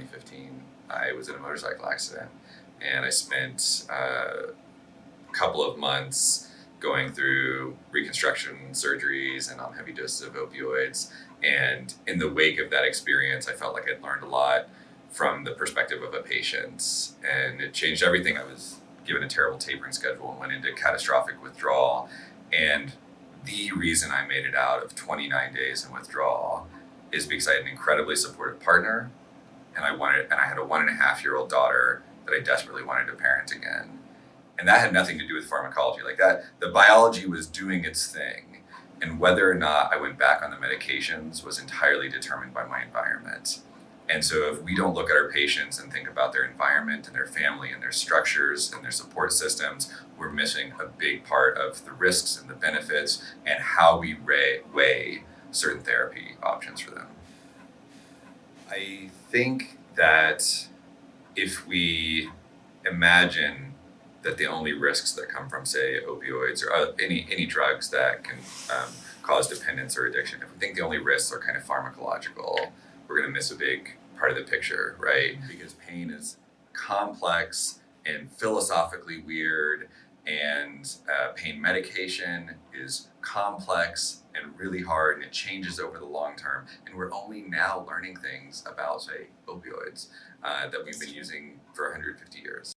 2015, I was in a motorcycle accident, and I spent a couple of months going through reconstruction surgeries and on heavy doses of opioids. And in the wake of that experience, I felt like I'd learned a lot from the perspective of a patient, and it changed everything. I was given a terrible tapering schedule and went into catastrophic withdrawal. And the reason I made it out of 29 days in withdrawal is because I had an incredibly supportive partner, and I had a 1.5-year-old daughter that I desperately wanted to parent again. And that had nothing to do with pharmacology. Like that, the biology was doing its thing. And whether or not I went back on the medications was entirely determined by my environment. And so if we don't look at our patients and think about their environment and their family and their structures and their support systems, we're missing a big part of the risks and the benefits and how we weigh certain therapy options for them. I think that if we imagine that the only risks that come from, say, opioids or any drugs that can cause dependence or addiction, if we think the only risks are kind of pharmacological, we're going to miss a big part of the picture, right? Because pain is complex and philosophically weird, and pain medication is complex and really hard, and it changes over the long term. And we're only now learning things about, say, opioids that we've been using for 150 years.